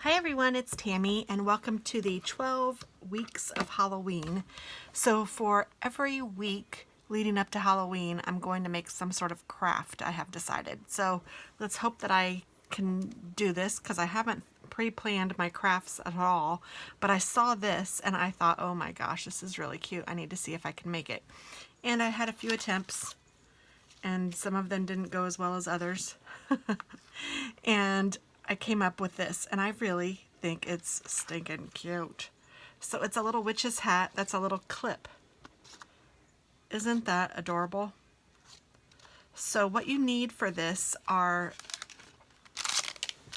Hi everyone, it's Tammy and welcome to the 12 weeks of Halloween. So for every week leading up to Halloween, I'm going to make some sort of craft, I have decided. So let's hope that I can do this because I haven't pre-planned my crafts at all, but I saw this and I thought, oh my gosh, this is really cute. I need to see if I can make it. And I had a few attempts and some of them didn't go as well as others. And I came up with this, and I really think it's stinking cute. So it's a little witch's hat that's a little clip. Isn't that adorable? So what you need for this are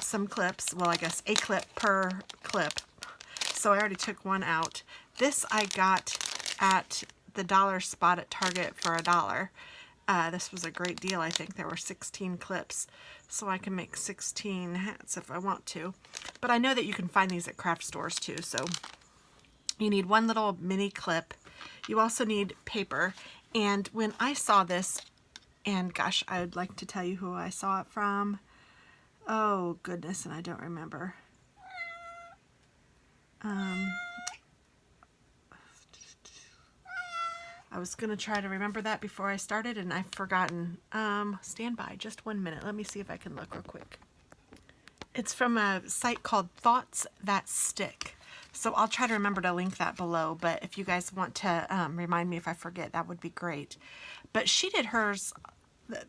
some clips. Well, I guess a clip per clip. So I already took one out. This I got at the dollar spot at Target for $1. This was a great deal. I think there were 16 clips, so I can make 16 hats if I want to. But I know that you can find these at craft stores too. So you need one little mini clip. You also need paper. And when I saw this, and gosh, I'd like to tell you who I saw it from. Oh goodness, and I don't remember. I was going to try to remember that before I started, and I've forgotten. Stand by just 1 minute. Let me see if I can look real quick. It's from a site called Thoughts That Stick. So I'll try to remember to link that below, but if you guys want to remind me if I forget, that would be great. But she did hers.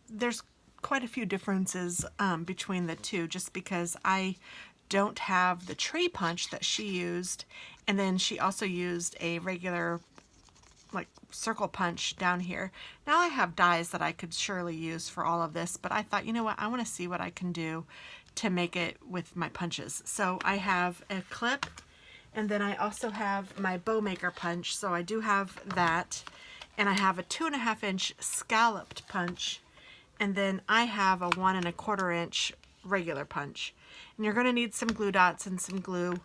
There's quite a few differences between the two, just because I don't have the tree punch that she used, and then she also used a regular like circle punch down here. Now I have dies that I could surely use for all of this, but I thought, you know what, I want to see what I can do to make it with my punches. So I have a clip, and then I also have my bow maker punch, so I do have that, and I have a 2.5 inch scalloped punch, and then I have a 1 1/4 inch regular punch. And you're going to need some glue dots and some glue,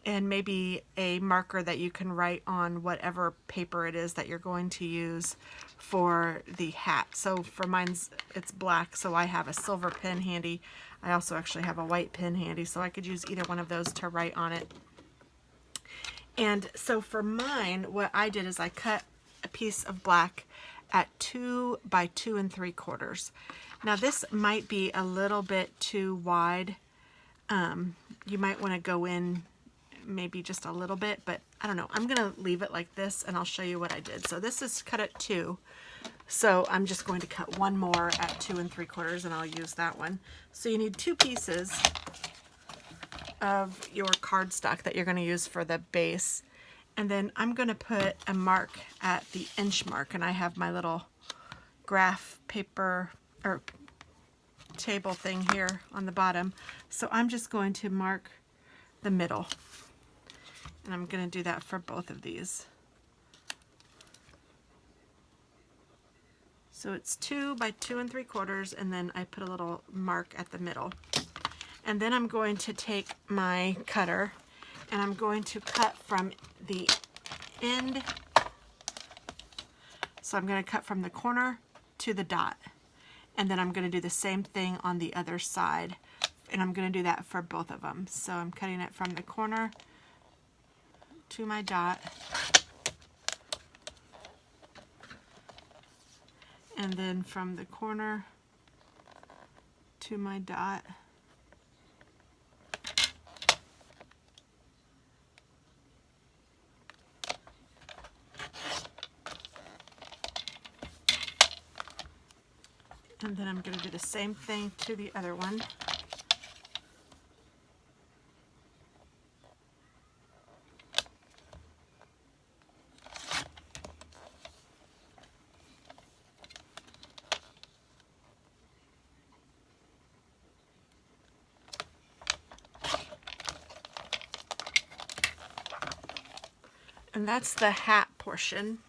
and maybe a marker that you can write on whatever paper it is that you're going to use for the hat. So for mine's, it's black, so I have a silver pen handy. I also actually have a white pen handy, so I could use either one of those to write on it. And so for mine, what I did is I cut a piece of black at 2 by 2 3/4. Now this might be a little bit too wide. You might want to go in maybe just a little bit, but I don't know. I'm going to leave it like this, and I'll show you what I did. So this is cut at 2. So I'm just going to cut one more at 2 3/4, and I'll use that one. So you need 2 pieces of your cardstock that you're going to use for the base. And then I'm going to put a mark at the inch mark, and I have my little graph paper or table thing here on the bottom. So I'm just going to mark the middle. And I'm going to do that for both of these. So it's 2 by 2 3/4, and then I put a little mark at the middle. And then I'm going to take my cutter, and I'm going to cut from the end. So I'm going to cut from the corner to the dot. And then I'm going to do the same thing on the other side. And I'm going to do that for both of them. So I'm cutting it from the corner to my dot. And then from the corner to my dot. And then I'm going to do the same thing to the other one. And that's the hat portion.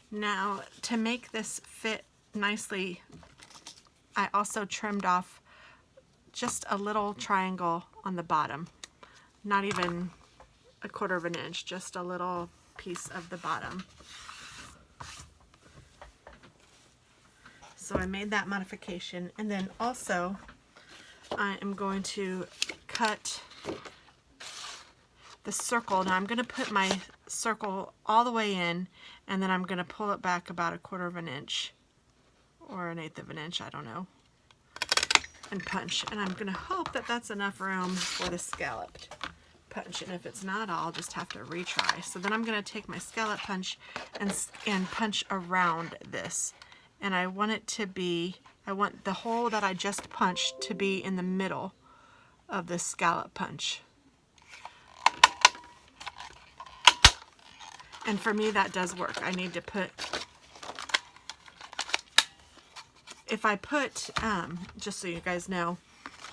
Now, to make this fit nicely, I also trimmed off just a little triangle on the bottom. Not even 1/4 inch, just a little piece of the bottom. So I made that modification, and then also I am going to cut the circle. Now I'm going to put my circle all the way in, and then I'm going to pull it back about 1/4 of an inch or 1/8 of an inch, I don't know, and punch. And I'm going to hope that that's enough room for the scalloped punch, and if it's not, I'll just have to retry. So then I'm going to take my scallop punch and punch around this, and I want it to be, I want the hole that I just punched to be in the middle of this scallop punch. And for me, that does work. I need to put, if I put, just so you guys know,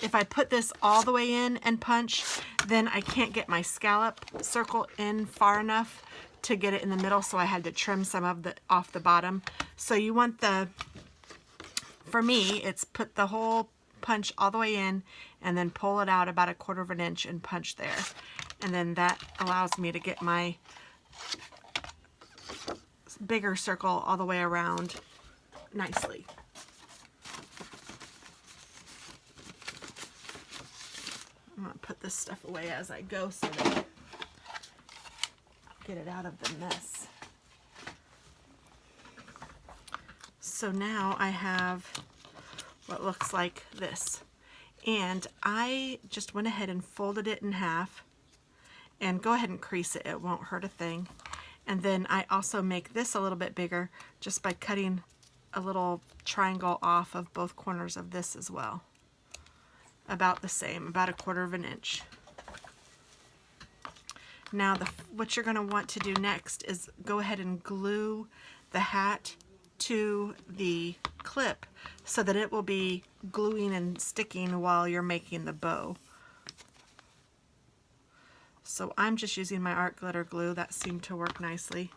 if I put this all the way in and punch, then I can't get my scallop circle in far enough to get it in the middle, so I had to trim some of the off the bottom. So you want the, for me, it's put the whole punch all the way in and then pull it out about 1/4 of an inch and punch there. And then that allows me to get my bigger circle all the way around nicely. I'm going to put this stuff away as I go so that I get it out of the mess. So now I have what looks like this. And I just went ahead and folded it in half. And go ahead and crease it, it won't hurt a thing. And then I also make this a little bit bigger just by cutting a little triangle off of both corners of this as well. About the same, about 1/4 of an inch. Now what you're going to want to do next is go ahead and glue the hat to the clip so that it will be gluing and sticking while you're making the bow. So I'm just using my art glitter glue. That seemed to work nicely.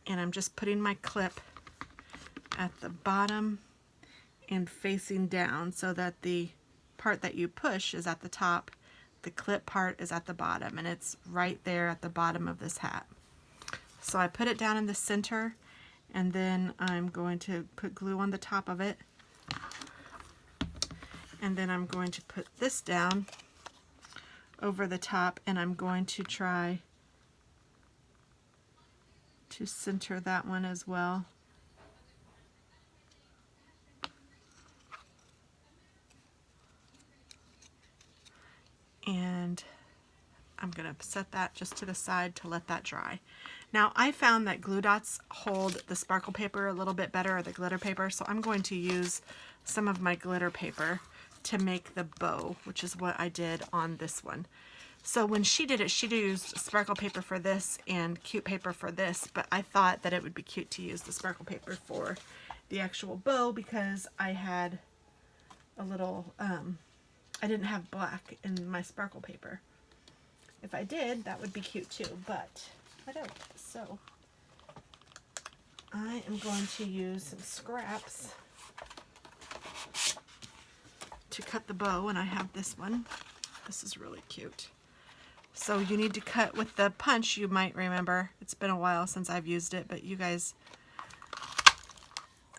And I'm just putting my clip at the bottom and facing down so that the part that you push is at the top, the clip part is at the bottom, and it's right there at the bottom of this hat. So I put it down in the center, and then I'm going to put glue on the top of it, and then I'm going to put this down over the top, and I'm going to try to center that one as well. And I'm going to set that just to the side to let that dry. Now I found that glue dots hold the sparkle paper a little bit better, or the glitter paper, so I'm going to use some of my glitter paper to make the bow, which is what I did on this one. So when she did it, she used sparkle paper for this and cute paper for this, but I thought that it would be cute to use the sparkle paper for the actual bow because I had a little, I didn't have black in my sparkle paper. If I did, that would be cute too, but I don't. So I am going to use some scraps to cut the bow, and I have this one. This is really cute. So you need to cut with the punch, you might remember. It's been a while since I've used it, but you guys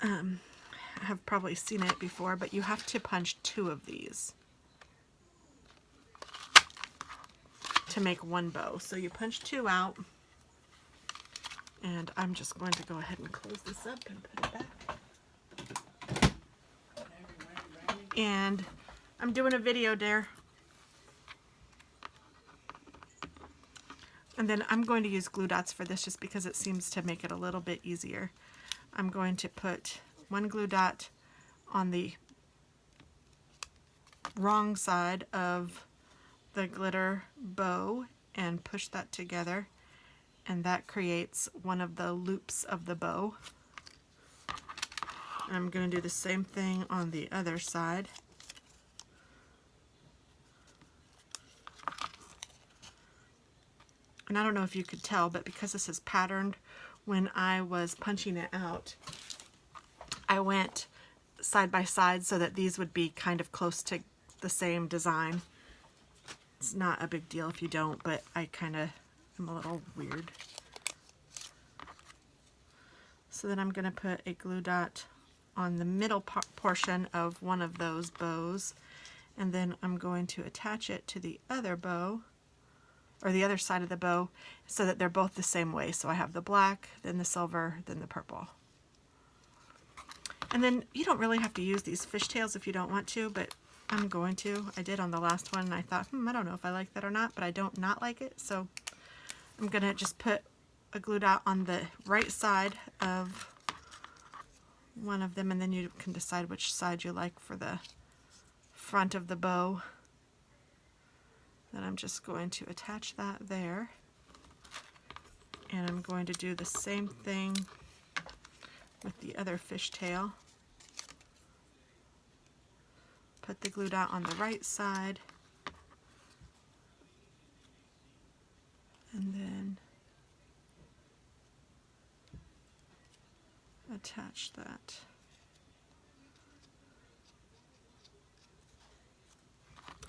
have probably seen it before, but you have to punch 2 of these to make one bow. So you punch 2 out, and I'm just going to go ahead and close this up and put it back. And I'm doing a video there. And then I'm going to use glue dots for this just because it seems to make it a little bit easier. I'm going to put 1 glue dot on the wrong side of the glitter bow and push that together, and that creates one of the loops of the bow. I'm going to do the same thing on the other side. And I don't know if you could tell, but because this is patterned, when I was punching it out, I went side by side so that these would be kind of close to the same design. It's not a big deal if you don't, but I kind of am a little weird. So then I'm going to put a glue dot on the middle portion of one of those bows, And then I'm going to attach it to the other bow, or the other side of the bow, so that they're both the same way. So I have the black, then the silver, then the purple. And then you don't really have to use these fishtails if you don't want to, but I'm going to. I did on the last one, and I thought, I don't know if I like that or not, but I don't not like it. So I'm going to just put a glue dot on the right side of one of them, and then you can decide which side you like for the front of the bow. Then I'm just going to attach that there, and I'm going to do the same thing with the other fishtail. Put the glue dot on the right side, and then attach that.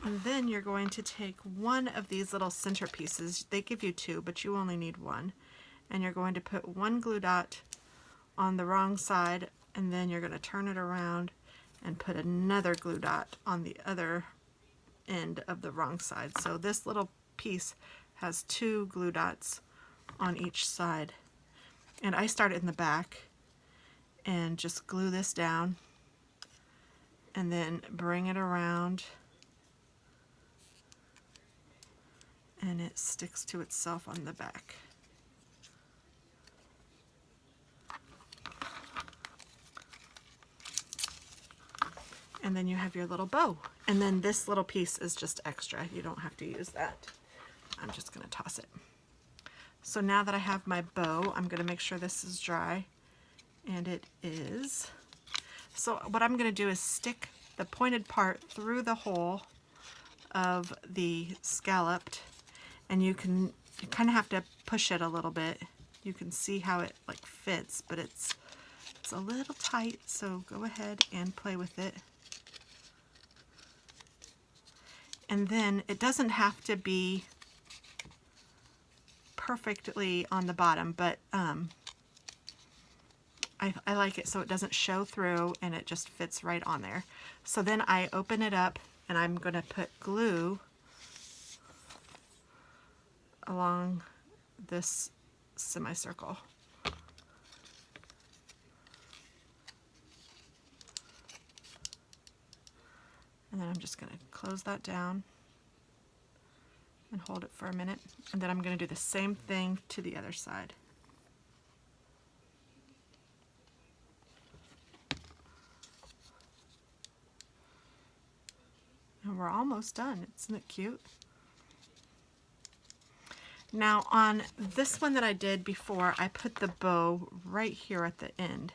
And then you're going to take one of these little centerpieces. They give you two, but you only need one. And you're going to put one glue dot on the wrong side, and then you're going to turn it around and put another glue dot on the other end of the wrong side. So this little piece has two glue dots on each side. And I start it in the back and just glue this down and then bring it around, and it sticks to itself on the back. And then you have your little bow. And then this little piece is just extra. You don't have to use that. I'm just going to toss it. So now that I have my bow, I'm going to make sure this is dry. And it is. So what I'm going to do is stick the pointed part through the hole of the scalloped. And you kind of have to push it a little bit. You can see how it like fits, but it's a little tight, so go ahead and play with it. And then it doesn't have to be perfectly on the bottom, but I like it so it doesn't show through and it just fits right on there. So then I open it up and I'm going to put glue along this semicircle. And then I'm just going to close that down and hold it for a minute. And then I'm going to do the same thing to the other side. And we're almost done. Isn't it cute? Now on this one that I did before, I put the bow right here at the end.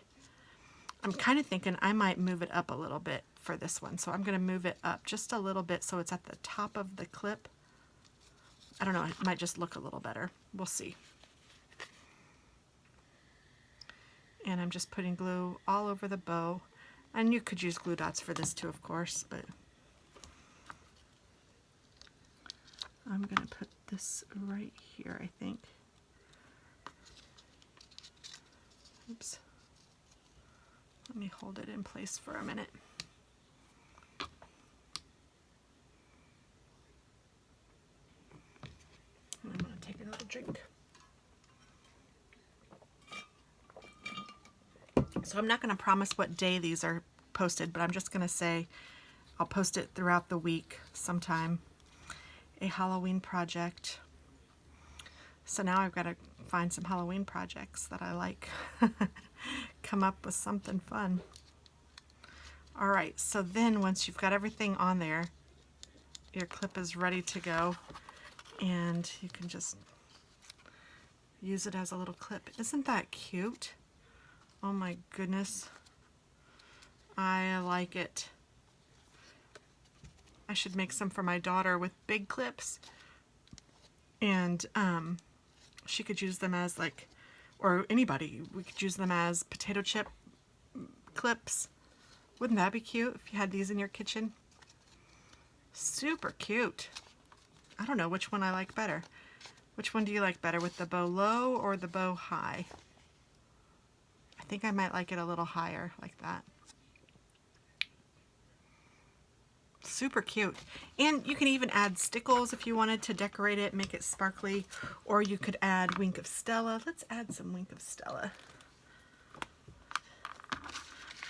I'm kind of thinking I might move it up a little bit for this one. So I'm going to move it up just a little bit so it's at the top of the clip. I don't know, it might just look a little better. We'll see. And I'm just putting glue all over the bow. And you could use glue dots for this too, of course, but I'm going to put this right here, I think. Oops. Let me hold it in place for a minute. I'm going to take a little drink. So I'm not going to promise what day these are posted, but I'm just going to say I'll post it throughout the week sometime. A Halloween project. So now I've got to find some Halloween projects that I like. Come up with something fun. Alright, so then once you've got everything on there, your clip is ready to go, and you can just use it as a little clip. Isn't that cute? Oh my goodness. I like it. I should make some for my daughter with big clips, and she could use them as like, or anybody, we could use them as potato chip clips. Wouldn't that be cute if you had these in your kitchen? Super cute. I don't know which one I like better. Which one do you like better, with the bow low or the bow high? I think I might like it a little higher, like that. super cute. And you can even add stickles if you wanted to decorate it, make it sparkly, or you could add Wink of Stella. Let's add some Wink of Stella.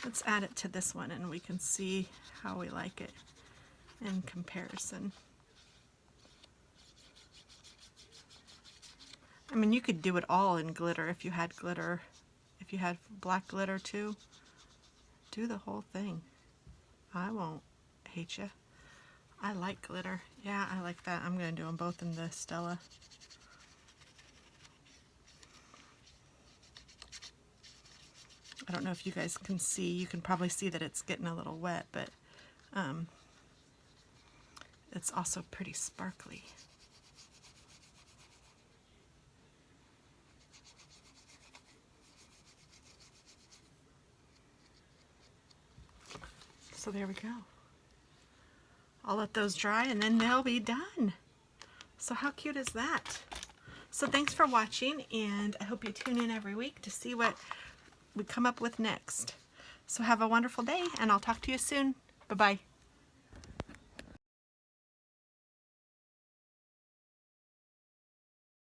Let's add it to this one and we can see how we like it in comparison. I mean, you could do it all in glitter if you had glitter. If you had black glitter too, do the whole thing. I won't hate you. I like glitter. Yeah, I like that. I'm going to do them both in the Stella. I don't know if you guys can see. You can probably see that it's getting a little wet, but it's also pretty sparkly. So there we go. I'll let those dry and then they'll be done. So how cute is that? So thanks for watching, and I hope you tune in every week to see what we come up with next. So have a wonderful day, and I'll talk to you soon. Bye-bye.